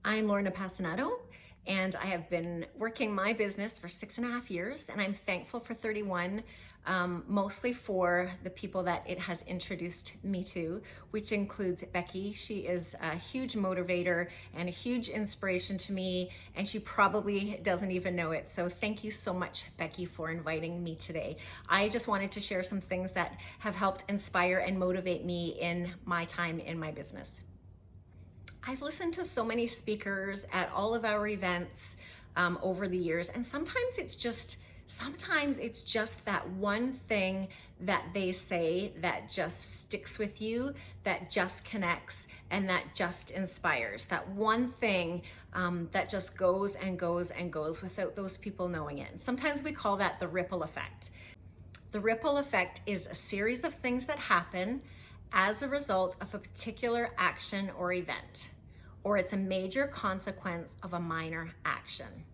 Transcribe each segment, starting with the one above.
I'm Lorna Passanato, and I have been working my business for 6.5 years, and I'm thankful for 31, mostly for the people that it has introduced me to, which includes Becky. She is a huge motivator and a huge inspiration to me, and she probably doesn't even know it. So thank you so much, Becky, for inviting me today. I just wanted to share some things that have helped inspire and motivate me in my time in my business. I've listened to so many speakers at all of our events over the years, and sometimes it's just that one thing that they say that just sticks with you, that just connects, and that just inspires. That one thing that just goes and goes and goes without those people knowing it. And sometimes we call that the ripple effect. The ripple effect is a series of things that happen as a result of a particular action or event, or it's a major consequence of a minor action.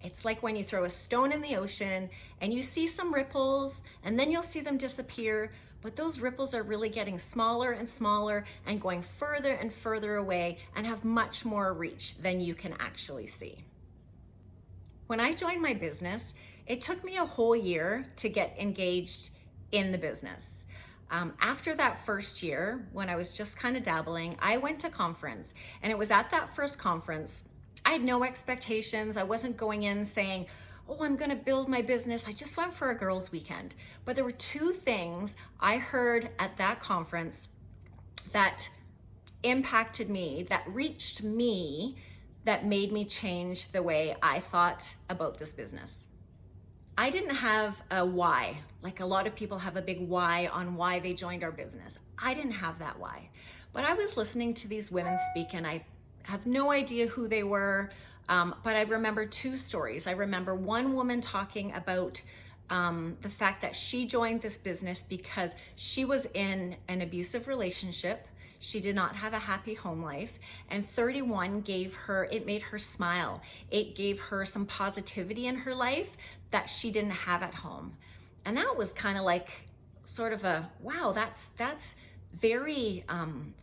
It's like when you throw a stone in the ocean and you see some ripples and then you'll see them disappear, but those ripples are really getting smaller and smaller and going further and further away and have much more reach than you can actually see. When I joined my business, it took me a whole year to get engaged in the business. After that first year, when I was just kind of dabbling, I went to conference, and it was at that first conference, I had no expectations. I wasn't going in saying, oh, I'm gonna build my business. I just went for a girls' weekend. But there were two things I heard at that conference that impacted me, that reached me, that made me change the way I thought about this business. I didn't have a why, like a lot of people have a big why on why they joined our business. I didn't have that why, but I was listening to these women speak, and I have no idea who they were, but I remember two stories. I remember one woman talking about the fact that she joined this business because she was in an abusive relationship. She did not have a happy home life, and 31 it made her smile. It gave her some positivity in her life that she didn't have at home. And that was kind of like sort of a, wow, that's very,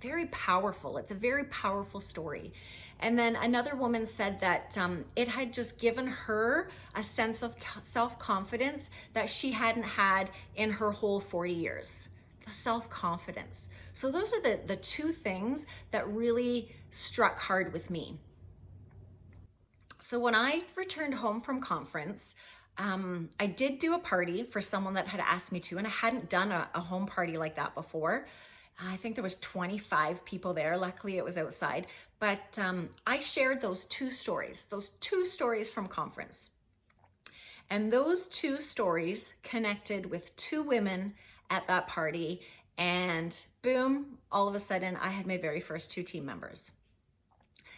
very powerful. It's a very powerful story. And then another woman said that it had just given her a sense of self-confidence that she hadn't had in her whole 40 years. The self-confidence. So those are the two things that really struck hard with me. So when I returned home from conference, I did do a party for someone that had asked me to, and I hadn't done a home party like that before. I think there was 25 people there. Luckily it was outside, but I shared those two stories from conference. And those two stories connected with two women at that party, and boom, all of a sudden I had my very first two team members.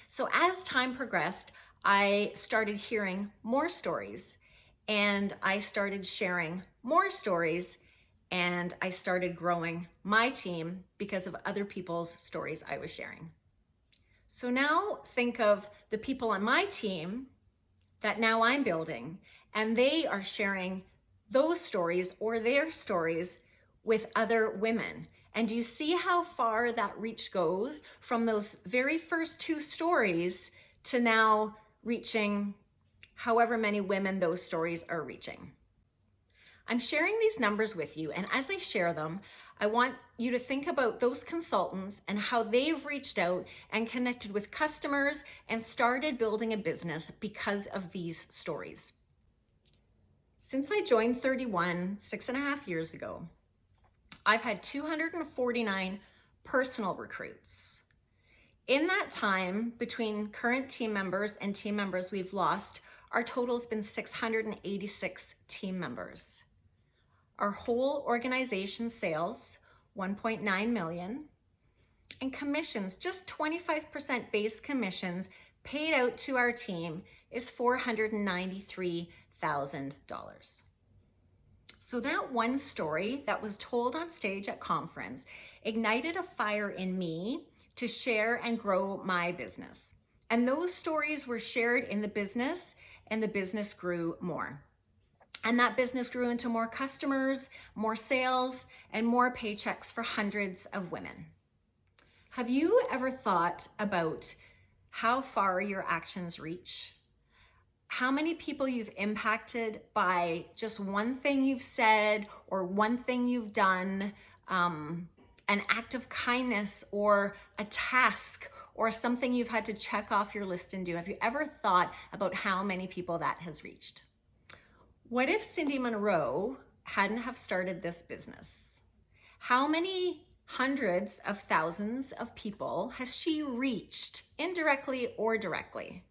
So as time progressed, I started hearing more stories, and I started sharing more stories, and I started growing my team because of other people's stories I was sharing. So now think of the people on my team that now I'm building, and they are sharing those stories or their stories with other women. And do you see how far that reach goes from those very first two stories to now reaching however many women those stories are reaching? I'm sharing these numbers with you, and as I share them, I want you to think about those consultants and how they've reached out and connected with customers and started building a business because of these stories. Since I joined 31 6.5 years ago, I've had 249 personal recruits. In that time, between current team members and team members we've lost, our total's been 686 team members. Our whole organization sales, 1.9 million, and commissions, just 25% base commissions paid out to our team is $493,000. So that one story that was told on stage at conference ignited a fire in me to share and grow my business. And those stories were shared in the business, and the business grew more. And that business grew into more customers, more sales, and more paychecks for hundreds of women. Have you ever thought about how far your actions reach, how many people you've impacted by just one thing you've said or one thing you've done, an act of kindness or a task or something you've had to check off your list and do. Have you ever thought about how many people that has reached? What if Cindy Monroe hadn't have started this business? How many hundreds of thousands of people has she reached, indirectly or directly?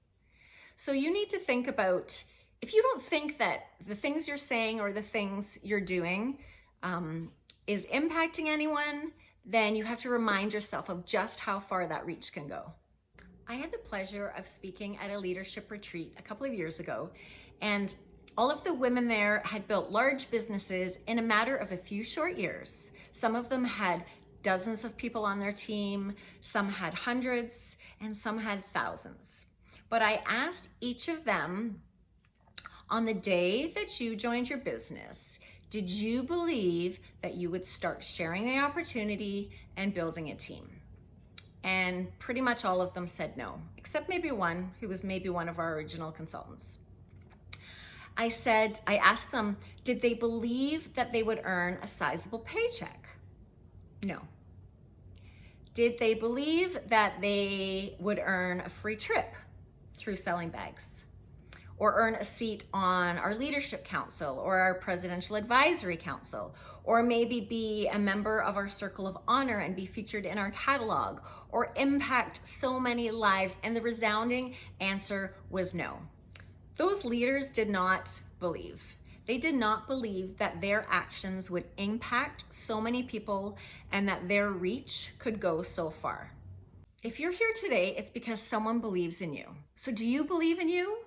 So you need to think about, if you don't think that the things you're saying or the things you're doing is impacting anyone, then you have to remind yourself of just how far that reach can go. I had the pleasure of speaking at a leadership retreat a couple of years ago, and all of the women there had built large businesses in a matter of a few short years. Some of them had dozens of people on their team, some had hundreds, and some had thousands. But I asked each of them, on the day that you joined your business, did you believe that you would start sharing the opportunity and building a team? And pretty much all of them said no, except maybe one who was maybe one of our original consultants. I asked them, did they believe that they would earn a sizable paycheck? No. Did they believe that they would earn a free trip through selling bags? Or earn a seat on our leadership council or our presidential advisory council, or maybe be a member of our circle of honor and be featured in our catalog, or impact so many lives? And the resounding answer was no. Those leaders did not believe. They did not believe that their actions would impact so many people and that their reach could go so far. If you're here today, it's because someone believes in you. So do you believe in you?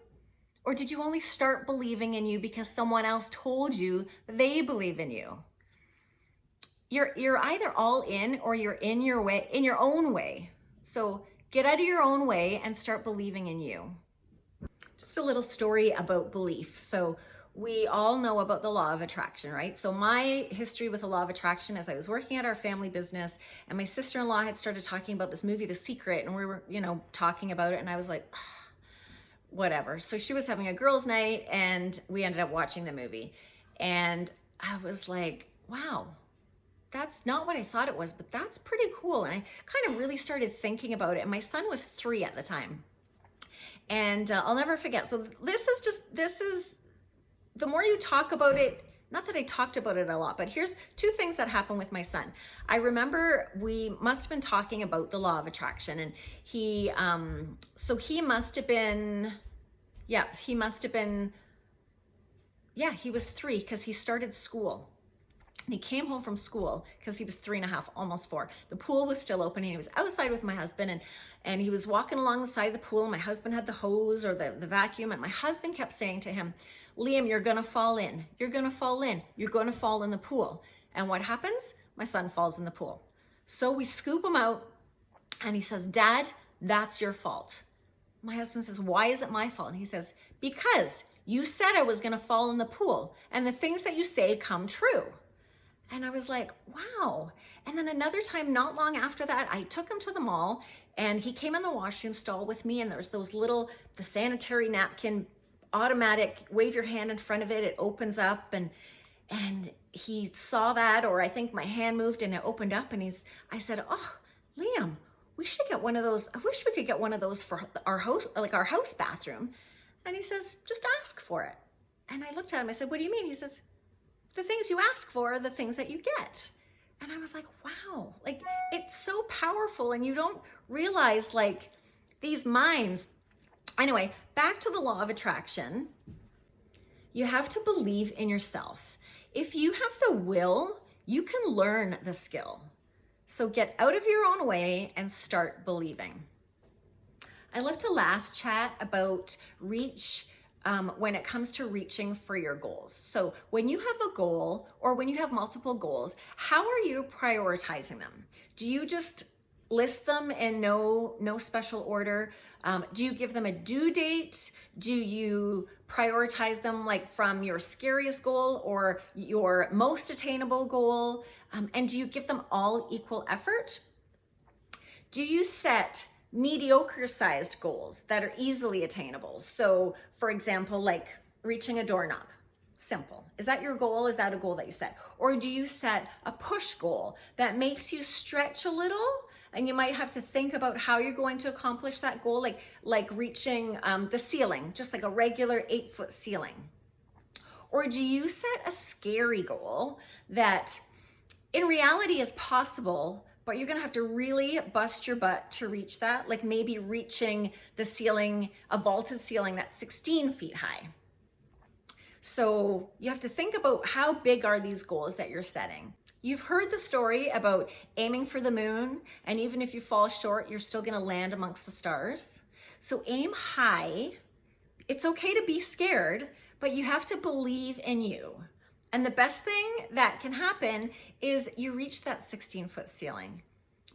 Or did you only start believing in you because someone else told you they believe in you? You're either all in or you're in your own way. So get out of your own way and start believing in you. Just a little story about belief. So we all know about the law of attraction, right? So my history with the law of attraction is I was working at our family business and my sister-in-law had started talking about this movie, The Secret, and we were, talking about it, and I was like, whatever. So she was having a girls' night and we ended up watching the movie. And I was like, wow, that's not what I thought it was, but that's pretty cool. And I kind of really started thinking about it. And my son was 3 at the time. And I'll never forget. So this is, the more you talk about it, not that I talked about it a lot, but here's 2 things that happened with my son. I remember we must have been talking about the law of attraction, and he must have been, he was 3 because he started school. And he came home from school because he was 3.5, almost 4. The pool was still open and he was outside with my husband, and he was walking along the side of the pool. My husband had the hose or the vacuum, and my husband kept saying to him, Liam, you're gonna fall in. You're gonna fall in. You're gonna fall in the pool. And what happens? My son falls in the pool. So we scoop him out and he says, Dad, that's your fault. My husband says, why is it my fault? And he says, because you said I was gonna fall in the pool and the things that you say come true. And I was like, wow. And then another time, not long after that, I took him to the mall and he came in the washroom stall with me, and there's those the sanitary napkin, automatic, wave your hand in front of it, it opens up, and he saw that, or I think my hand moved and it opened up, and I said, oh, Liam, we should get one of those. I wish we could get one of those for our house bathroom. And he says, just ask for it. And I looked at him, I said, what do you mean? He says, the things you ask for are the things that you get. And I was like, wow, like it's so powerful, and you don't realize like these minds. Anyway, back to the law of attraction. You have to believe in yourself. If you have the will, you can learn the skill. So get out of your own way and start believing. I love to last chat about reach when it comes to reaching for your goals. So when you have a goal or when you have multiple goals, how are you prioritizing them? Do you just list them in no special order? Do you give them a due date? Do you prioritize them like from your scariest goal or your most attainable goal? And do you give them all equal effort? Do you set mediocre sized goals that are easily attainable. So for example, like reaching a doorknob. Simple. Is that your goal? Is that a goal that you set? Or do you set a push goal that makes you stretch a little, and you might have to think about how you're going to accomplish that goal, like reaching the ceiling, just like a regular 8-foot ceiling? Or do you set a scary goal that in reality is possible, but you're gonna have to really bust your butt to reach that, like maybe reaching the ceiling, a vaulted ceiling that's 16 feet high? So you have to think about how big are these goals that you're setting. You've heard the story about aiming for the moon, and even if you fall short, you're still gonna land amongst the stars. So aim high. It's okay to be scared, but you have to believe in you. And the best thing that can happen is you reach that 16-foot ceiling.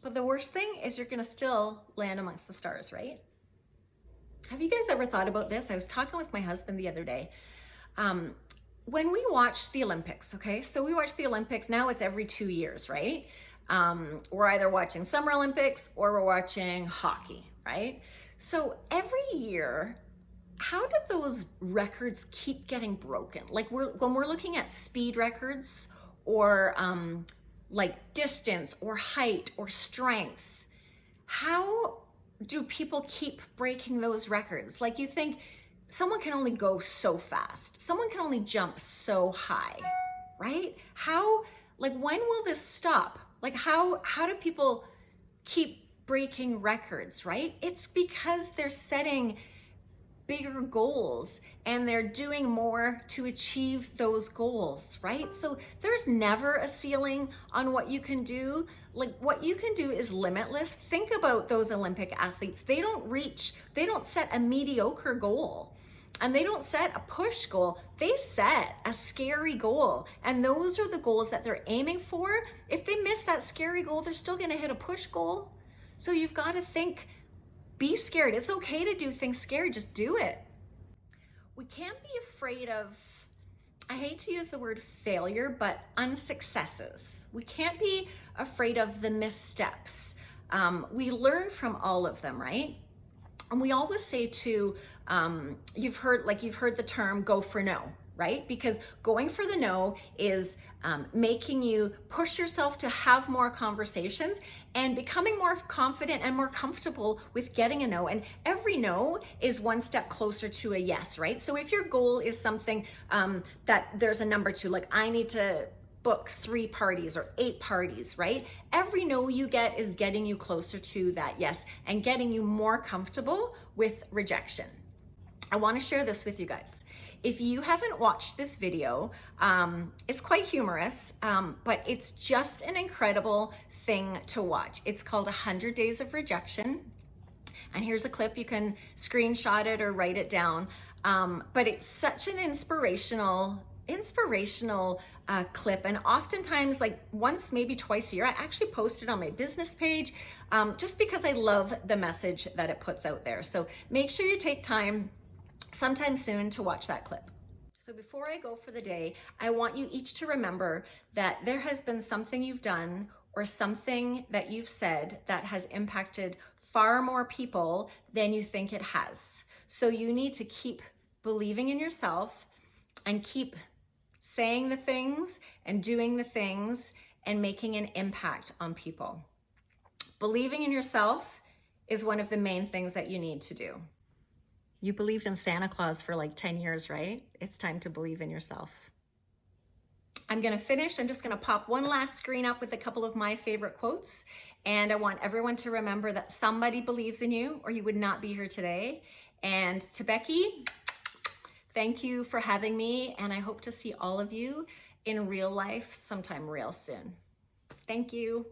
But the worst thing is you're gonna still land amongst the stars, right? Have you guys ever thought about this? I was talking with my husband the other day. When we watch the Olympics, okay, so we watch the Olympics, now it's every 2 years, right? We're either watching Summer Olympics or we're watching hockey, right? So every year, how do those records keep getting broken? Like when we're looking at speed records or like distance or height or strength, how do people keep breaking those records? Like you think, someone can only go so fast. Someone can only jump so high, right? How, like when will this stop? Like how do people keep breaking records, right? It's because they're setting bigger goals and they're doing more to achieve those goals, right? So there's never a ceiling on what you can do. Like what you can do is limitless. Think about those Olympic athletes. They don't set a mediocre goal. And they don't set a push goal, they set a scary goal. And those are the goals that they're aiming for. If they miss that scary goal, they're still gonna hit a push goal. So you've gotta think, be scared. It's okay to do things scary, just do it. We can't be afraid of, I hate to use the word failure, but unsuccesses. We can't be afraid of the missteps. We learn from all of them, right? And we always say to, you've heard the term go for no, right? Because going for the no is making you push yourself to have more conversations and becoming more confident and more comfortable with getting a no. And every no is one step closer to a yes, right? So if your goal is something that there's a number to, like I need to book 3 parties or 8 parties, right? Every no you get is getting you closer to that yes and getting you more comfortable with rejection. I want to share this with you guys. If you haven't watched this video, it's quite humorous, but it's just an incredible thing to watch. It's called 100 Days of Rejection. And here's a clip. You can screenshot it or write it down. But it's such an inspirational clip, and oftentimes, like once, maybe twice a year, I actually post it on my business page just because I love the message that it puts out there. So make sure you take time sometime soon to watch that clip. So before I go for the day, I want you each to remember that there has been something you've done or something that you've said that has impacted far more people than you think it has. So you need to keep believing in yourself and keep saying the things and doing the things and making an impact on people. Believing in yourself is one of the main things that you need to do. You believed in Santa Claus for like 10 years, right? It's time to believe in yourself. I'm gonna finish. I'm just gonna pop one last screen up with a couple of my favorite quotes. And I want everyone to remember that somebody believes in you or you would not be here today. And to Becky, thank you for having me. And I hope to see all of you in real life sometime real soon. Thank you.